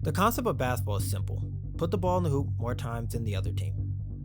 The concept of basketball is simple. Put the ball in the hoop more times than the other team.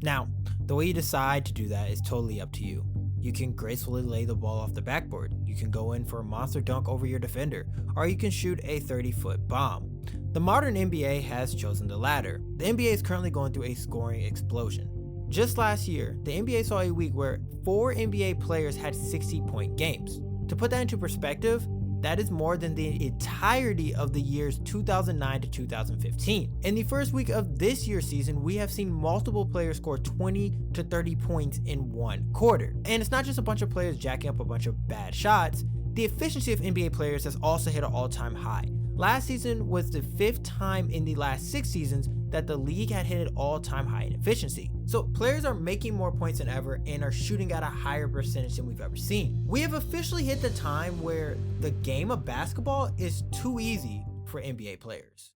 Now, the way you decide to do that is totally up to you. You can gracefully lay the ball off the backboard, you can go in for a monster dunk over your defender, or you can shoot a 30-foot bomb. The modern NBA has chosen the latter. The NBA is currently going through a scoring explosion. Just last year, the NBA saw a week where 4 NBA players had 60-point games. To put that into perspective, that is more than the entirety of the years 2009 to 2015. In the first week of this year's season, we have seen multiple players score 20 to 30 points in one quarter. And it's not just a bunch of players jacking up a bunch of bad shots. The efficiency of NBA players has also hit an all-time high. Last season was the 5th time in the last 6 seasons that the league had hit an all-time high in efficiency. So players are making more points than ever and are shooting at a higher percentage than we've ever seen. We have officially hit the time where the game of basketball is too easy for NBA players.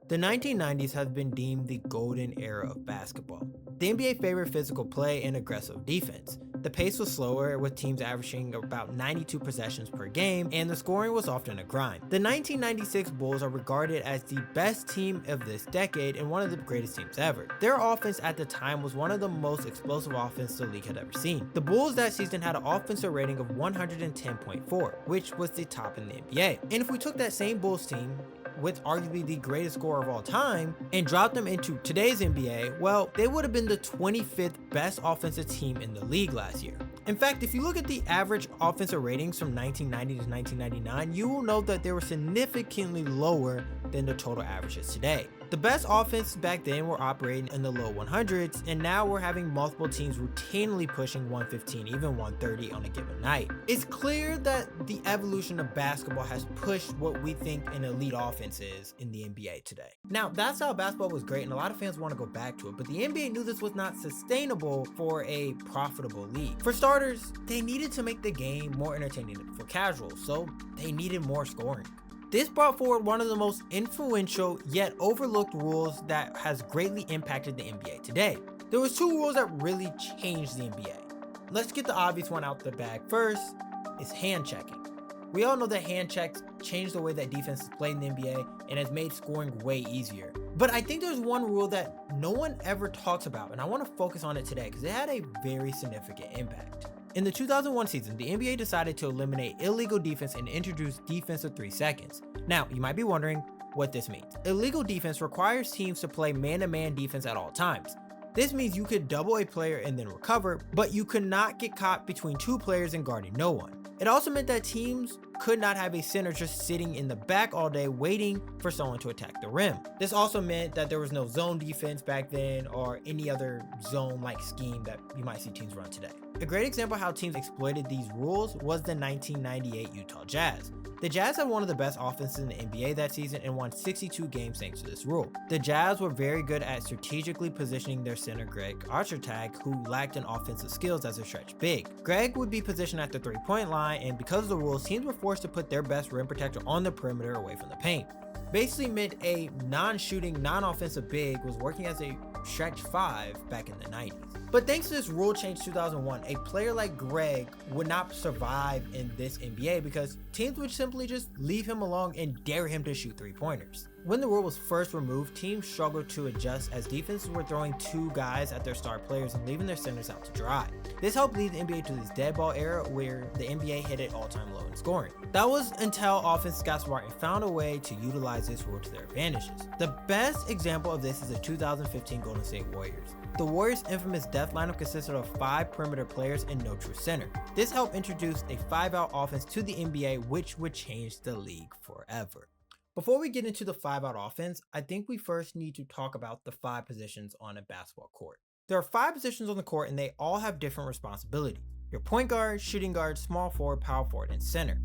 The 1990s has been deemed the golden era of basketball. The NBA favored physical play and aggressive defense. The pace was slower, with teams averaging about 92 possessions per game, and the scoring was often a grind. The 1996 Bulls are regarded as the best team of this decade and one of the greatest teams ever. Their offense at the time was one of the most explosive offenses the league had ever seen. The Bulls that season had an offensive rating of 110.4, which was the top in the NBA. And if we took that same Bulls team, with arguably the greatest scorer of all time, and dropped them into today's NBA, well, they would have been the 25th best offensive team in the league last year. In fact, if you look at the average offensive ratings from 1990 to 1999, you will note that they were significantly lower than the total averages today. The best offenses back then were operating in the low 100s, and now we're having multiple teams routinely pushing 115, even 130 on a given night. It's clear that the evolution of basketball has pushed what we think an elite offense is in the NBA today. Now, that's how basketball was great, and a lot of fans want to go back to it, but the NBA knew this was not sustainable for a profitable league. For starters, they needed to make the game more entertaining for casuals, so they needed more scoring. This brought forward one of the most influential yet overlooked rules that has greatly impacted the NBA today. There was 2 rules that really changed the NBA. Let's get the obvious one out the bag first, is hand checking. We all know that hand checks changed the way that defense is played in the NBA and has made scoring way easier. But I think there's one rule that no one ever talks about, and I want to focus on it today because it had a very significant impact. In the 2001 season, the NBA decided to eliminate illegal defense and introduce defense of 3 seconds. Now, you might be wondering what this means. Illegal defense requires teams to play man-to-man defense at all times. This means you could double a player and then recover, but you could not get caught between 2 players and guarding no one. It also meant that teams could not have a center just sitting in the back all day waiting for someone to attack the rim. This also meant that there was no zone defense back then or any other zone-like scheme that you might see teams run today. A great example of how teams exploited these rules was the 1998 Utah Jazz. The Jazz had one of the best offenses in the NBA that season and won 62 games thanks to this rule. The Jazz were very good at strategically positioning their center Greg Ostertag, who lacked in offensive skills as a stretch big. Greg would be positioned at the 3-point line, and because of the rules, teams were forced to put their best rim protector on the perimeter away from the paint. Basically meant a non-shooting, non-offensive big was working as a stretch 5 back in the 90s. But thanks to this rule change 2001, a player like Greg would not survive in this NBA because teams would simply just leave him alone and dare him to shoot 3-pointers. When the rule was first removed, teams struggled to adjust as defenses were throwing 2 guys at their star players and leaving their centers out to dry. This helped lead the NBA to this dead ball era where the NBA hit an all-time low in scoring. That was until offenses got smart and found a way to utilize this rule to their advantages. The best example of this is the 2015 Golden State Warriors. The Warriors' infamous death lineup consisted of 5 perimeter players and no true center. This helped introduce a 5-out offense to the NBA, which would change the league forever. Before we get into the 5-out offense, I think we first need to talk about the 5 positions on a basketball court. There are 5 positions on the court and they all have different responsibilities. Your point guard, shooting guard, small forward, power forward, and center.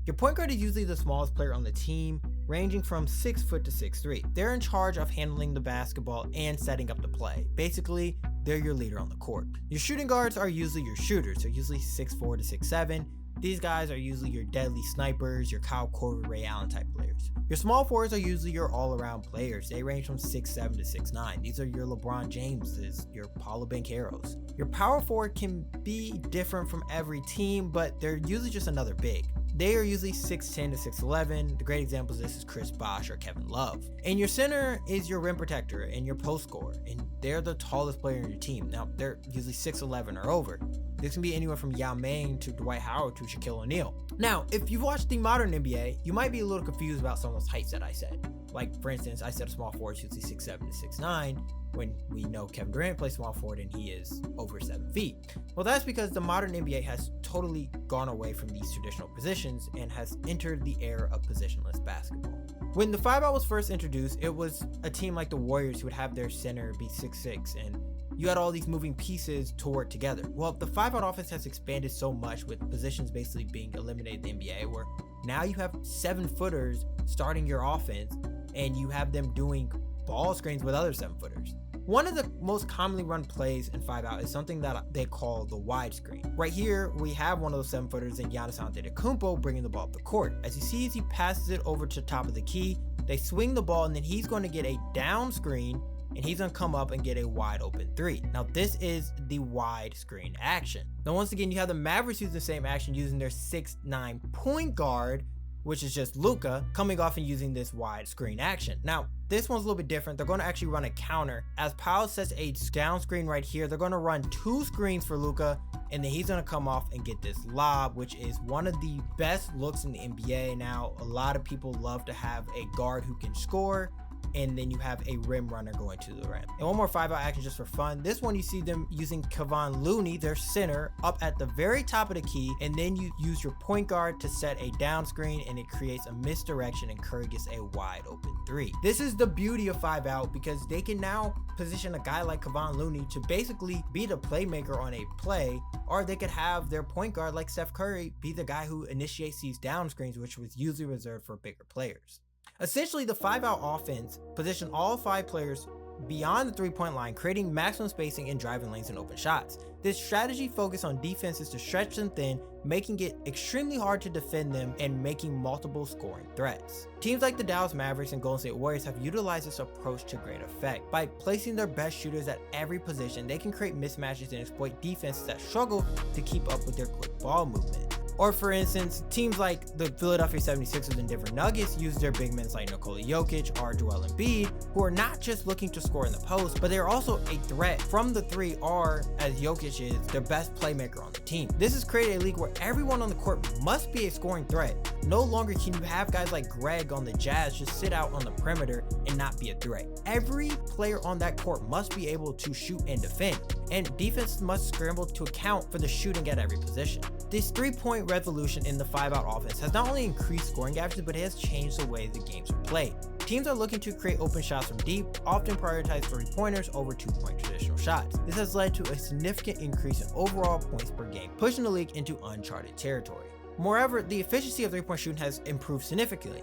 Your point guard is usually the smallest player on the team, ranging from 6 foot to 6'3". They're in charge of handling the basketball and setting up the play. Basically, they're your leader on the court. Your shooting guards are usually your shooters. They're usually 6'4" to 6'7". These guys are usually your deadly snipers, your Kyle Korver, Ray Allen type players. Your small forwards are usually your all-around players. They range from 6'7" to 6'9". These are your LeBron Jameses, your Paulo Bancheros. Your power forward can be different from every team, but they're usually just another big. they are usually 6'10 to 6'11. The great examples of this is Chris Bosh or Kevin Love. And your center is your rim protector and your post scorer, and they're the tallest player in your team. Now, they're usually 6'11 or over. This can be anywhere from Yao Ming to Dwight Howard to Shaquille O'Neal. Now, if you've watched the modern NBA, you might be a little confused about some of those heights that I said. Like, for instance, I said a small forward is usually 6'7 to 6'9, when we know Kevin Durant plays small forward and he is over 7 feet. Well, that's because the modern NBA has totally gone away from these traditional positions and has entered the era of positionless basketball. When the 5-out was first introduced, it was a team like the Warriors who would have their center be 6'6", and you had all these moving pieces to work together. Well, the 5-out offense has expanded so much, with positions basically being eliminated in the NBA, where now you have 7-footers starting your offense and you have them doing ball screens with other 7-footers. One of the most commonly run plays in 5-out is something that they call the wide screen. Right here, we have one of those 7-footers in Giannis Antetokounmpo bringing the ball up the court. As you see, as he passes it over to the top of the key, they swing the ball and then he's going to get a down screen and he's going to come up and get a wide open 3. Now, this is the wide screen action. Now, once again, you have the Mavericks use the same action using their 6'9" point guard, which is just Luka, coming off and using this wide screen action. Now, this one's a little bit different. They're going to actually run a counter. As Powell sets a down screen right here, they're going to run 2 screens for Luka, and then he's going to come off and get this lob, which is one of the best looks in the NBA. Now, a lot of people love to have a guard who can score, and then you have a rim runner going to the rim. And one more 5-out action just for fun. This one, you see them using Kevon Looney, their center, up at the very top of the key, and then you use your point guard to set a down screen, and it creates a misdirection, and Curry gets a wide open 3. This is the beauty of 5-out, because they can now position a guy like Kevon Looney to basically be the playmaker on a play, or they could have their point guard like Steph Curry be the guy who initiates these down screens, which was usually reserved for bigger players. Essentially, the 5-out offense positioned all 5 players beyond the 3-point line, creating maximum spacing and driving lanes and open shots. This strategy focused on defenses to stretch them thin, making it extremely hard to defend them and making multiple scoring threats. Teams like the Dallas Mavericks and Golden State Warriors have utilized this approach to great effect. By placing their best shooters at every position, they can create mismatches and exploit defenses that struggle to keep up with their quick ball movement. Or for instance, teams like the Philadelphia 76ers and Denver Nuggets use their big men like Nikola Jokic or Joel Embiid, who are not just looking to score in the post, but they're also a threat from the 3, or as Jokic is, their best playmaker on the team. This has created a league where everyone on the court must be a scoring threat. No longer can you have guys like Greg on the Jazz just sit out on the perimeter and not be a threat. Every player on that court must be able to shoot and defend, and defense must scramble to account for the shooting at every position. This 3-point revolution in the 5-out offense has not only increased scoring averages, but it has changed the way the games are played. Teams are looking to create open shots from deep, often prioritize 3-pointers over 2-point traditional shots. This has led to a significant increase in overall points per game, pushing the league into uncharted territory. Moreover, the efficiency of 3-point shooting has improved significantly.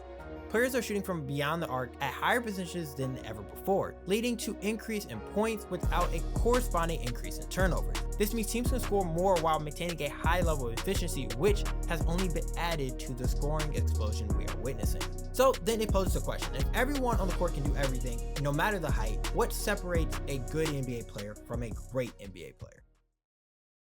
Players are shooting from beyond the arc at higher percentages than ever before, leading to increase in points without a corresponding increase in turnovers. This means teams can score more while maintaining a high level of efficiency, which has only been added to the scoring explosion we are witnessing. So then it poses a question: if everyone on the court can do everything, no matter the height, what separates a good NBA player from a great NBA player?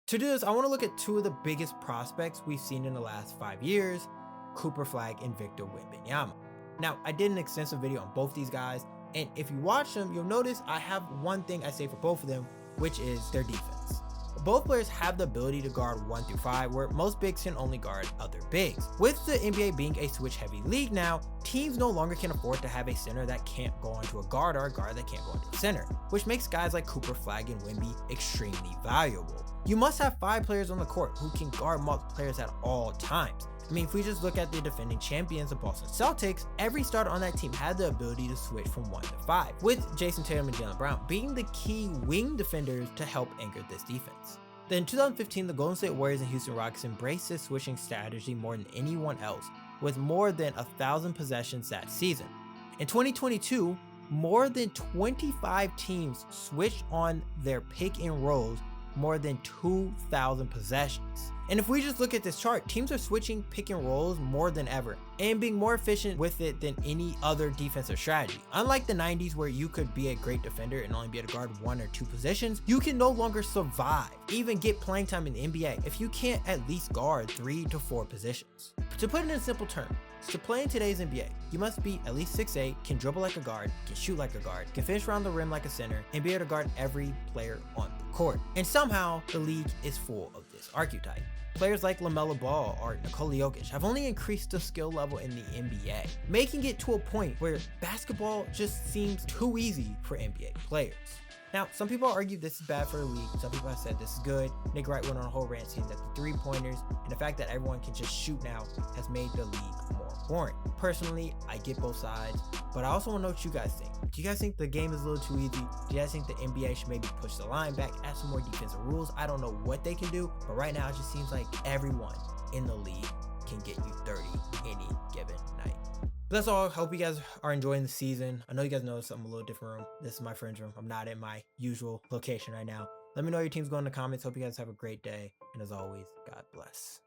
To do this, I want to look at 2 of the biggest prospects we've seen in the last 5 years, Cooper Flagg and Victor Wembanyama. Now, I did an extensive video on both these guys, and if you watch them, you'll notice I have one thing I say for both of them, which is their defense. Both players have the ability to guard 1 through 5, where most bigs can only guard other bigs. With the NBA being a switch-heavy league now, teams no longer can afford to have a center that can't go onto a guard or a guard that can't go onto a center, which makes guys like Cooper Flagg and Wemby extremely valuable. You must have 5 players on the court who can guard multiple players at all times. I mean, if we just look at the defending champions, the Boston Celtics, every starter on that team had the ability to switch from 1 to 5, with Jason Tatum and Jaylen Brown being the key wing defenders to help anchor this defense. Then in 2015, the Golden State Warriors and Houston Rockets embraced this switching strategy more than anyone else, with more than 1,000 possessions that season. In 2022, more than 25 teams switched on their pick and rolls, more than 2,000 possessions. And if we just look at this chart, teams are switching pick and rolls more than ever and being more efficient with it than any other defensive strategy. Unlike the 90s where you could be a great defender and only be able to guard 1 or 2 positions, you can no longer survive, even get playing time in the NBA if you can't at least guard 3 to 4 positions. To put it in simple terms, to play in today's NBA, you must be at least 6'8", can dribble like a guard, can shoot like a guard, can finish around the rim like a center, and be able to guard every player on the court. And somehow, the league is full of this archetype. Players like LaMelo Ball or Nikola Jokic have only increased the skill level in the NBA, making it to a point where basketball just seems too easy for NBA players. Now, some people argue this is bad for the league. Some people have said this is good. Nick Wright went on a whole rant saying that the 3-pointers and the fact that everyone can just shoot now has made the league more boring. Personally, I get both sides, but I also want to know what you guys think. Do you guys think the game is a little too easy? Do you guys think the NBA should maybe push the line back, add some more defensive rules? I don't know what they can do, but right now it just seems like everyone in the league can get you 30 any given night. But that's all. I hope you guys are enjoying the season. I know you guys noticed I'm a little different room. This is my friend's room. I'm not in my usual location right now. Let me know your team's going in the comments. Hope you guys have a great day. And as always, God bless.